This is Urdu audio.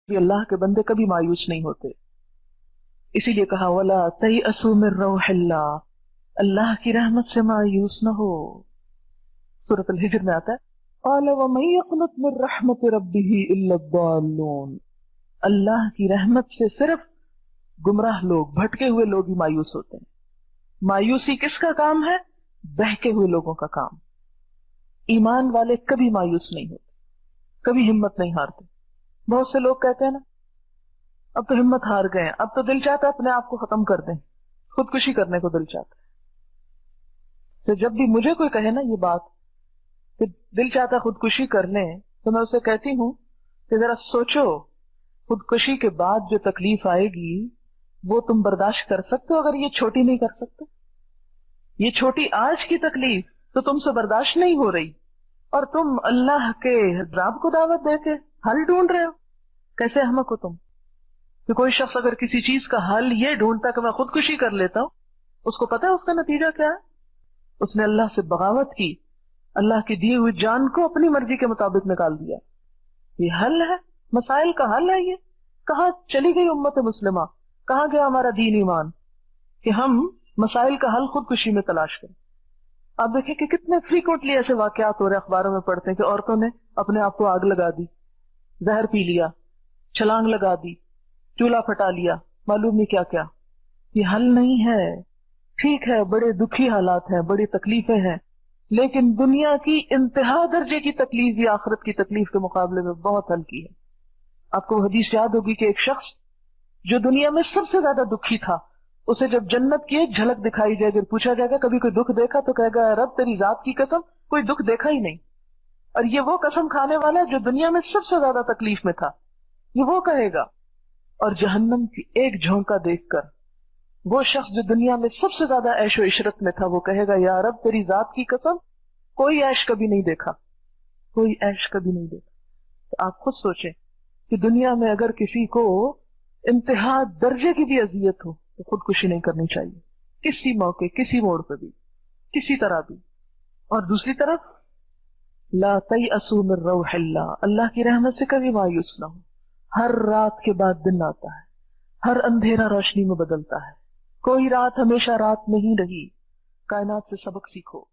بھی اللہ کے بندے کبھی مایوس نہیں ہوتے. اسی لیے کہا وَلَا تَيْأَسُوا مِن رَوْحِ اللَّهِ، اللہ کی رحمت سے مایوس نہ ہو. سورۃ الحجر میں آتا ہے قَالَ وَمَن يَقْنُطْ مِن رَحْمَةِ رَبِّهِ إِلَّا الضَّالُّونَ، اللہ کی رحمت سے صرف گمراہ لوگ، بھٹکے ہوئے لوگ ہی مایوس ہوتے ہیں. مایوسی کس کا کام ہے؟ بہکے ہوئے لوگوں کا کام. ایمان والے کبھی مایوس نہیں ہوتے، کبھی ہمت نہیں ہارتے. بہت سے لوگ کہتے ہیں نا اب تو ہمت ہار گئے ہیں، اب تو دل چاہتا ہے اپنے آپ کو ختم کر دیں، خودکشی کرنے کو دل چاہتا ہے. تو جب بھی مجھے کوئی کہے نا یہ بات کہ دل چاہتا ہے خودکشی کر لیں، تو میں اسے کہتی ہوں کہ ذرا سوچو خودکشی کے بعد جو تکلیف آئے گی وہ تم برداشت کر سکتے ہو؟ اگر یہ چھوٹی نہیں کر سکتے، یہ چھوٹی آج کی تکلیف تو تم سے برداشت نہیں ہو رہی، اور تم اللہ کے عذاب کو دعوت دے کے حل ڈھونڈ رہے ہو. کیسے احمق ہو تم کہ کوئی شخص اگر کسی چیز کا حل یہ ڈھونڈتا کہ میں خودکشی کر لیتا ہوں، اس کو پتا ہے اس کا نتیجہ کیا ہے؟ اس نے اللہ سے بغاوت کی، اللہ کی دی ہوئی جان کو اپنی مرضی کے مطابق نکال دیا. یہ حل ہے؟ مسائل کا حل ہے یہ؟ کہاں چلی گئی امت مسلمہ؟ کہاں گیا ہمارا دین ایمان کہ ہم مسائل کا حل خودکشی میں تلاش کریں؟ آپ دیکھیں کہ کتنے فریکوینٹلی ایسے واقعات ہو رہے ہیں، اخباروں میں پڑھتے ہیں کہ عورتوں نے اپنے آپ کو آگ لگا دی، زہر پی لیا، چھلانگ لگا دی، چولہا پھٹا لیا، معلوم نہیں کیا کیا. یہ حل نہیں ہے. ٹھیک ہے بڑے دکھی حالات ہیں، بڑی تکلیفیں ہیں، لیکن دنیا کی انتہا درجے کی تکلیف یا آخرت کی تکلیف کے مقابلے میں بہت ہلکی ہے. آپ کو حدیث یاد ہوگی کہ ایک شخص جو دنیا میں سب سے زیادہ دکھی تھا، اسے جب جنت کی ایک جھلک دکھائی جائے گی، پوچھا جائے گا کبھی کوئی دکھ دیکھا؟ تو کہے گا رب تیری ذات کی قسم کوئی دکھ دیکھا ہی نہیں. اور یہ وہ قسم کھانے والا ہے جو دنیا میں سب سے زیادہ تکلیف میں تھا، یہ وہ کہے گا. اور جہنم کی ایک جھونکا دیکھ کر وہ شخص جو دنیا میں سب سے زیادہ عیش و عشرت میں تھا وہ کہے گا یا رب تیری ذات کی قسم کوئی عیش کبھی نہیں دیکھا، کوئی عیش کبھی نہیں دیکھا. تو آپ خود سوچیں کہ دنیا میں اگر کسی کو انتہا درجے کی بھی اذیت ہو تو خودکشی نہیں کرنی چاہیے، کسی موقع کسی موڑ پہ بھی کسی طرح بھی. اور دوسری طرف لا تیأسوا من روح اللہ، اللہ کی رحمت سے کبھی مایوس نہ ہو. ہر رات کے بعد دن آتا ہے، ہر اندھیرا روشنی میں بدلتا ہے، کوئی رات ہمیشہ رات نہیں رہی. کائنات سے سبق سیکھو.